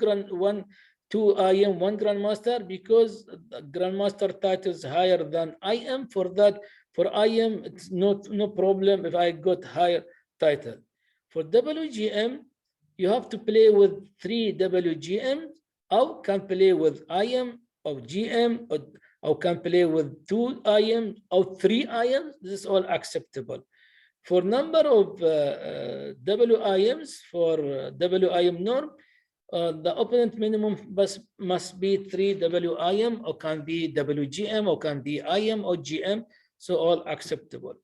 Speaker 1: IM, 1 grandmaster, because the grandmaster title is higher than IM. For that, for IM, it's no problem if I got higher title. For WGM, you have to play with 3 WGM, or can play with IM or GM, or can play with 2 IM or 3 IM. This is all acceptable. For number of WIMs, for WIM norm, the opponent minimum must be 3 WIM, or can be WGM, or can be IM or GM, so all acceptable.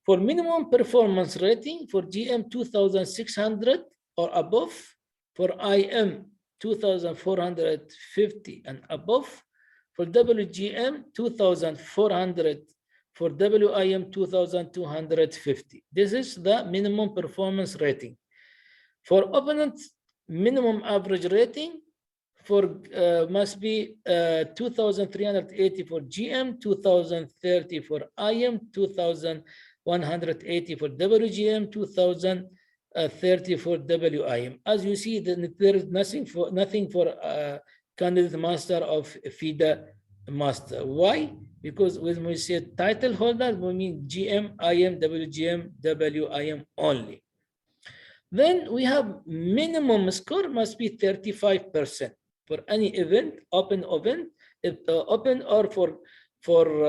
Speaker 1: For minimum performance rating, for GM 2,600 or above, for IM 2,450 and above, for WGM 2,400, for WIM 2,250. This is the minimum performance rating. For opponent minimum average rating, for must be 2,380 for GM, 2,030 for IM, 2,180 for WGM, 2,030 for WIM. As you see, there is nothing for candidate master of FIDE master. Why? Because when we say title holder, we mean GM, IM, WGM, WIM only. Then we have minimum score must be 35% for any event, open event, if open or for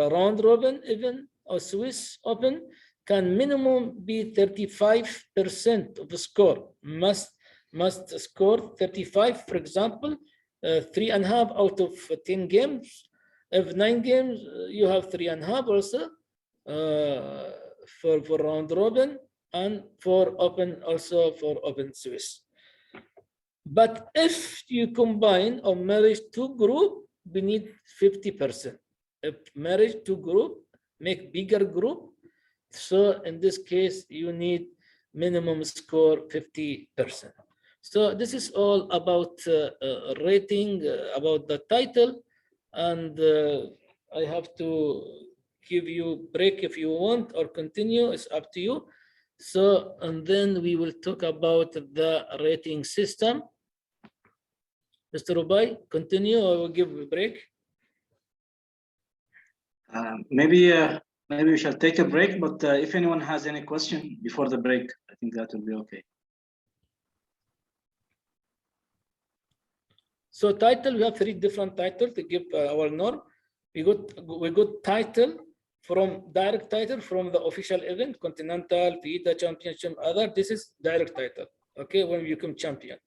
Speaker 1: round robin event or Swiss open, can minimum be 35% of the score. Must score 35. For example, 3.5 out of 10 games. If 9 games, you have 3.5 also for round robin, and for open also for open Swiss. But if you combine or marriage two group, we need 50%. If marriage two group, make bigger group. So in this case, you need minimum score 50%. So this is all about rating, about the title. And I have to give you break if you want or continue, it's up to you. So, and then we will talk about the rating system. Mr. Rubai, continue or we'll give a break?
Speaker 2: Maybe we shall take a break, but if anyone has any question before the break, I think that will be okay.
Speaker 1: So title, we have three different titles to give our norm. We got title from direct title from the official event, Continental, FIDE, Championship, other. This is direct title, okay, when you become champion.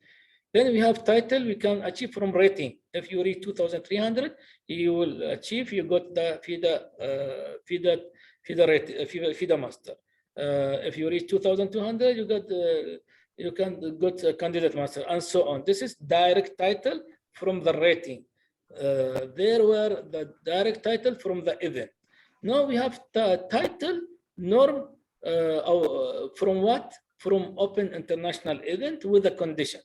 Speaker 1: Then we have title we can achieve from rating. If you reach 2,300, you will achieve, you got the FIDE master. If you reach 2,200, you got you can go to candidate master and so on. This is direct title from the rating. There were the direct title from the event. Now we have the title norm from what? From open international event with a condition.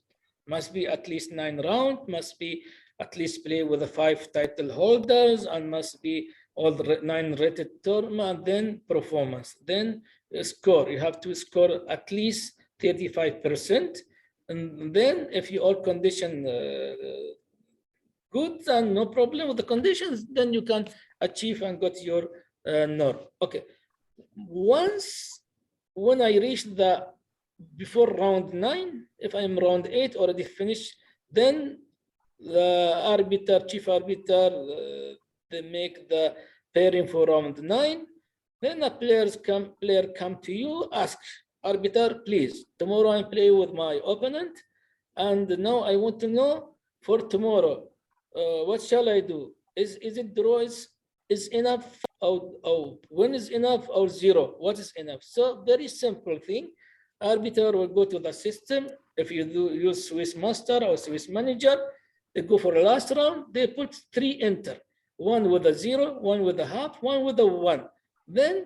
Speaker 1: Must be at least 9 rounds, must be at least play with the 5 title holders, and must be all the 9 rated tournament, then performance, then score. You have to score at least 35%. And then if you all condition good and no problem with the conditions, then you can achieve and get your norm. Okay. Once when I reach the before round 9, if I'm round 8 already finished, then the arbiter, chief arbiter, they make the pairing for round 9. Then a player come to you, ask arbiter, please, tomorrow I play with my opponent, and now I want to know for tomorrow, what shall I do? Is it draw is enough, or win is enough, or 0? What is enough? So very simple thing. Arbiter will go to the system. If you do use Swiss master or Swiss manager, they go for the last round. They put 3 enter, one with a 0, one with a half, one with a 1. Then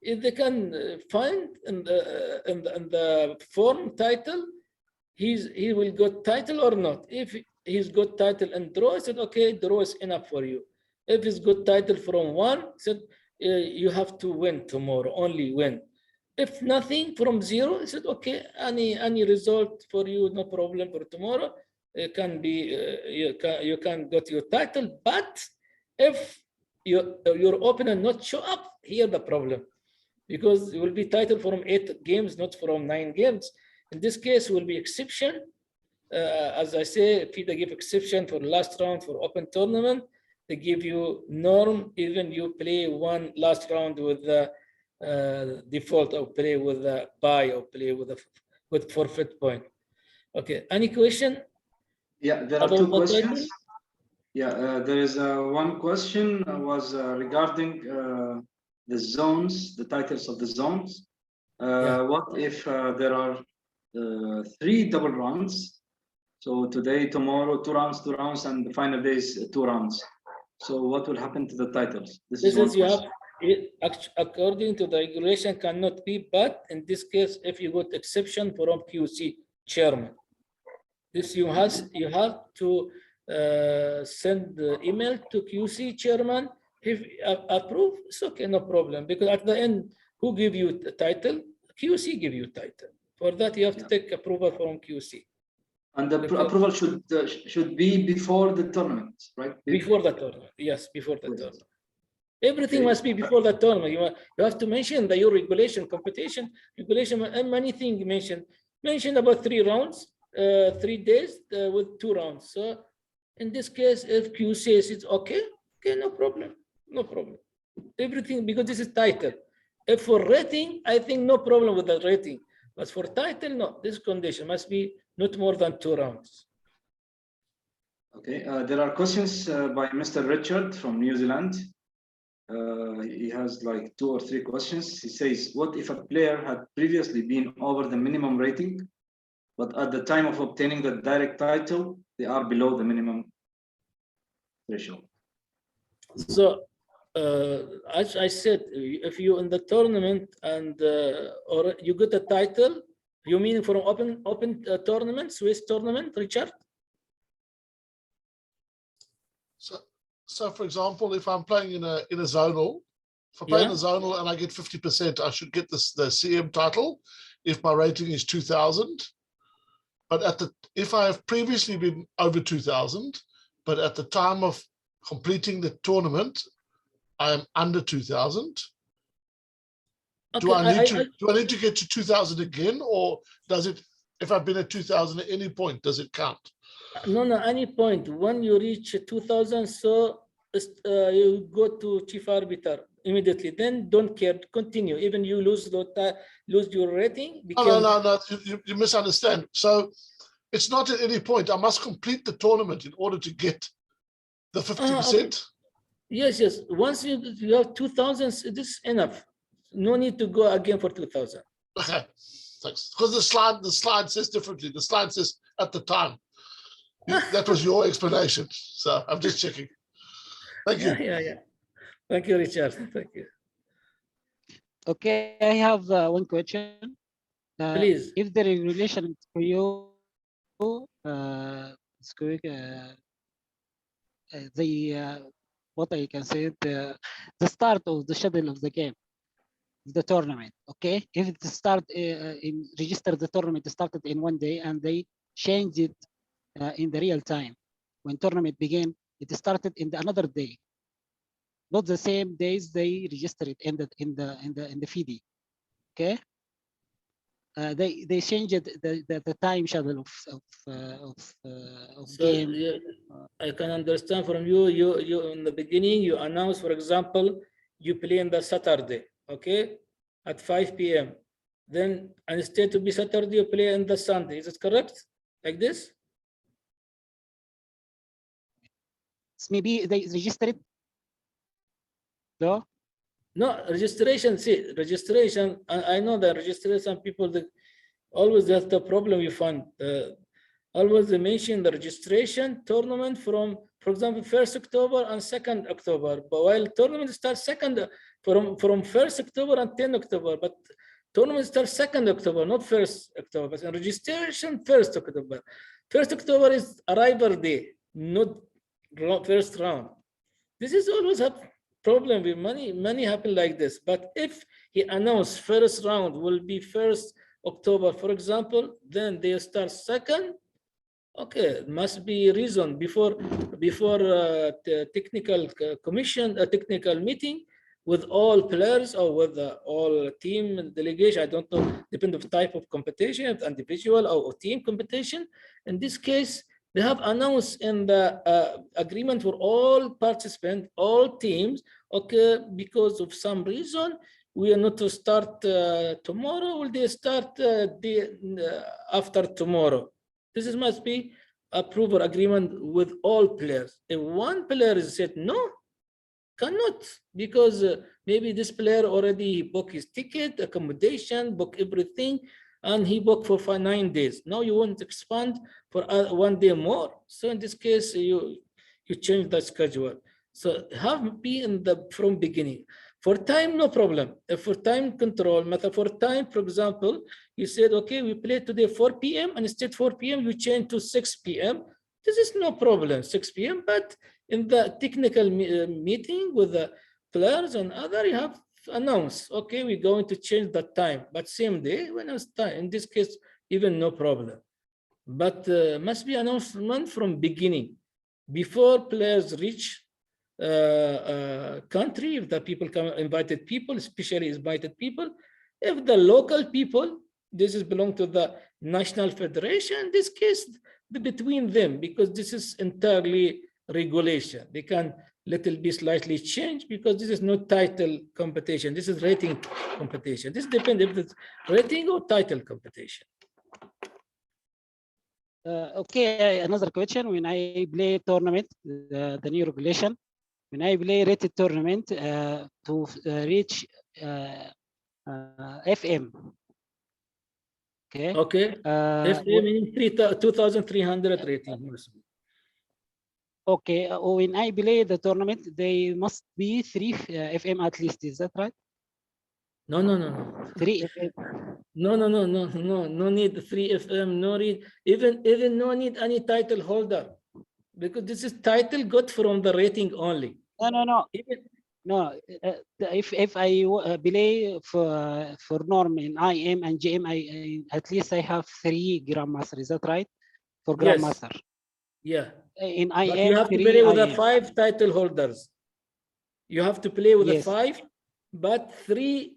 Speaker 1: if they can find in the form title, he will get title or not. If he's got title and draw, I said, okay, draw is enough for you. If he's got title from 1, said you have to win tomorrow, only win. If nothing from 0, I said, okay, any result for you, no problem for tomorrow. It can be, you can get your title, but if your opponent not show up, here the problem. Because it will be title from 8 games, not from 9 games. In this case, will be exception. As I say, FIDE give exception for last round for open tournament. They give you norm, even you play one last round with the default, or play with the buy, or play with forfeit point. Okay, any question?
Speaker 2: Yeah, there are 2 questions. Yeah, there is one question was regarding the zones, the titles of the zones. What if there are 3 double rounds? So today, tomorrow, 2 rounds, and the final day is 2 rounds. So what will happen to the titles? This is you have,
Speaker 1: according to the regulation, cannot be, but in this case, if you got exception from QC chairman, this you have to send the email to QC chairman. If approve, it's okay, no problem, because at the end, who give you the title? QC give you title. For that, you have to take approval from QC.
Speaker 2: And the approval should be before the tournament, right?
Speaker 1: Before the tournament, yes, before the tournament. Everything must be before the tournament. You have to mention your regulation, competition regulation, and many things mention about 3 rounds, 3 days with 2 rounds. So in this case, if Q says it's okay, no problem, no problem. Everything, because this is title. If for rating, I think no problem with the rating. But for title, no, this condition must be not more than 2 rounds.
Speaker 2: Okay, there are questions by Mr. Richard from New Zealand. He has like 2 or 3 questions. He says, what if a player had previously been over the minimum rating but at the time of obtaining the direct title, they are below the minimum threshold.
Speaker 1: So, as I said, if you in the tournament and or you get a title, you mean from open tournament, Swiss tournament, Richard?
Speaker 4: So for example, if I'm playing in a zonal, if I play in a zonal and I get 50%, I should get the CM title if my rating is 2000. But if I have previously been over 2000, but at the time of completing the tournament, I am under 2000.
Speaker 1: Okay,
Speaker 4: Do I need to get to 2000 again, or does it? If I've been at 2000 at any point, does it count?
Speaker 1: No, any point. When you reach 2000, so you go to chief arbiter immediately. Then don't care. Continue. Even you lose your rating.
Speaker 4: No. You misunderstand. So it's not at any point. I must complete the tournament in order to get the 50%.
Speaker 1: Okay. Yes. Once you have 2000, this is enough. No need to go again for 2000.
Speaker 4: Okay, thanks. Because the slide says differently. The slide says at the time. That was your explanation. So I'm just checking. Thank you.
Speaker 1: Yeah. Thank you, Richard. Thank you.
Speaker 5: Okay, I have one question.
Speaker 1: Please.
Speaker 5: If the regulation for you, it's quick. What I can say, the start of the schedule of the game, the tournament. Okay, if it start register the tournament started in one day and they changed it in the real time. When tournament began, it started in another day. Not the same days they registered it in the FIDE. Okay. They changed the time schedule of game.
Speaker 1: Yeah, I can understand from you in the beginning you announce, for example, you play on the Saturday, okay, at 5 p.m. Then instead to be Saturday, you play on the Sunday. Is it correct? Like this?
Speaker 5: Maybe they registered it. No,
Speaker 1: registration. See, registration. I know that registration people always that's the problem you find. Always they mention the registration tournament from, for example, 1st October and 2nd October. But while tournament starts from 1st October and 10 October, but tournament starts 2nd October, not 1st October. But in registration, 1st October. 1st October is arrival day, not first round. This is always a problem with many happen like this. But if he announced first round will be 1st October, for example, then they start 2nd. Okay, must be reason before the technical commission, a technical meeting with all players or with all team and delegation. I don't know, depend of type of competition, individual or team competition. In this case, they have announced in the agreement for all participants, all teams, okay, because of some reason, we are not to start tomorrow, will they start after tomorrow? This must be approval agreement with all players. If one player said no, cannot, because maybe this player already booked his ticket, accommodation, booked everything, and he booked for 9 days. Now you want to expand for 1 day more. So in this case, you change the schedule. So have been from beginning. For time, no problem. If for time control, matter for time, for example, you said, okay, we play today 4 p.m. and instead 4 p.m. you change to 6 p.m. This is no problem, 6 p.m. But in the technical meeting with the players and other, you have announced, okay, we're going to change the time, but same day when it's time. In this case, even no problem. But must be announcement from beginning, before players reach country, if the people come, invited people, especially invited people. If the local people, this is belong to the national federation, in this case, between them, because this is entirely regulation. They can little bit slightly change because this is not title competition. This is rating competition. This depends if it's rating or title competition.
Speaker 5: Okay, another question. When I play tournament, the new regulation, when I play rated tournament to reach FM, Okay.
Speaker 1: Okay. If they mean 2,300 rating.
Speaker 5: Okay. When I play the tournament, they must be 3 FM at least. Is that right?
Speaker 1: No, no, no, no.
Speaker 5: 3 FM.
Speaker 1: No, no, no, no, no, no need 3 FM, no need, even no need any title holder, because this is title got from the rating only.
Speaker 5: No, no, no.
Speaker 1: Even,
Speaker 5: No, if I play for norm in IM and GM, I at least I have 3 grandmaster. Is that right? For
Speaker 1: yes,
Speaker 5: grandmaster.
Speaker 1: yeah.
Speaker 5: In
Speaker 1: But
Speaker 5: IM,
Speaker 1: you have to
Speaker 5: 3
Speaker 1: play with the
Speaker 5: IM.
Speaker 1: 5 title holders. You have to play with the
Speaker 5: Yes.
Speaker 1: 5, but 3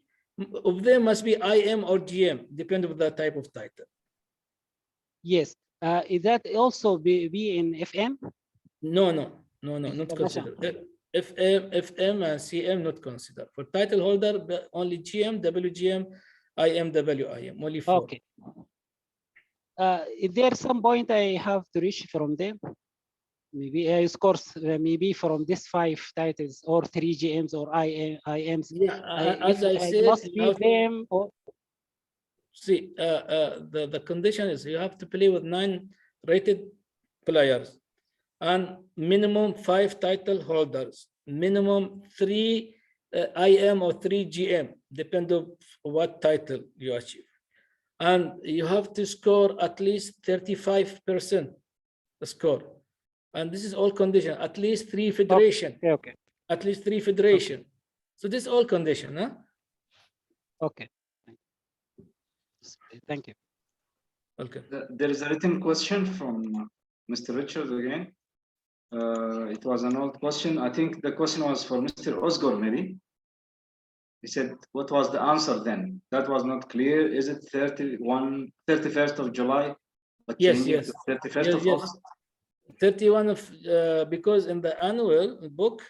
Speaker 1: of them must be IM or GM, depending on the type of title.
Speaker 5: Yes. Is that also be in FM?
Speaker 1: No, no, no, no, not
Speaker 5: International.
Speaker 1: considered. FM and CM not considered. For title holder, only GM, WGM, IM, WIM, only 4.
Speaker 5: Okay. Is there some point I have to reach from them? Maybe I score maybe from these 5 titles or 3 GMs or IMs.
Speaker 1: Yeah, as I said,
Speaker 5: must be them or
Speaker 1: see, the condition is you have to play with 9 rated players and minimum 5 title holders, minimum 3 IM or 3 GM, depending on what title you achieve. And you have to score at least 35% score. And this is all condition, at least 3 federation.
Speaker 5: Okay.
Speaker 1: At least 3 federation. Okay. So this is all condition, huh?
Speaker 5: Okay. Thank you.
Speaker 1: Okay.
Speaker 2: There is a written question from Mr. Richard again. It was an old question. I think the question was for Mr. Ozgur, maybe. He said, what was the answer then? That was not clear. Is it 31st of July? But
Speaker 1: Yes, yes.
Speaker 2: To 31st of August?
Speaker 1: 31 of, because in the annual book,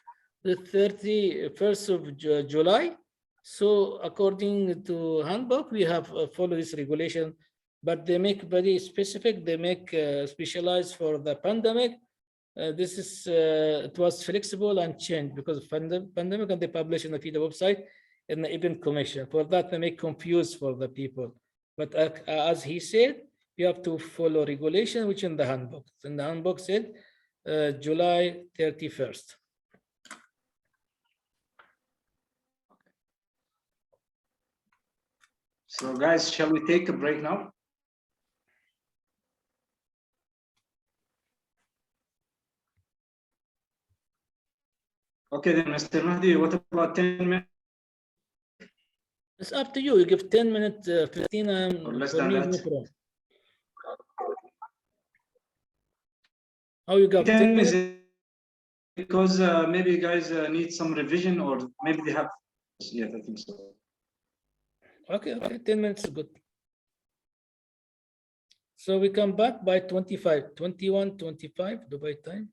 Speaker 1: the 31st of July. So according to handbook, we have followed this regulation, but they make very specific. They make specialized for the pandemic. This is, it was flexible and changed because of pandemic, and they publish in the FIDE website in the event commission. For that, they make confused for the people. But as he said, you have to follow regulation, which in the handbook. In the handbook said July 31st.
Speaker 2: So guys, shall we take a break now? Okay, then Mr. Mahdi, what about 10 minutes?
Speaker 1: It's up to you. You give 10 minutes, 15,
Speaker 2: Or less
Speaker 1: for
Speaker 2: than
Speaker 1: me,
Speaker 2: that.
Speaker 1: no problem. How you got 10 minutes?
Speaker 2: Because maybe you guys need some revision, or maybe they have. Yeah, I think so.
Speaker 1: Okay, okay, 10 minutes is good. So we come back by 21, 25 Dubai time.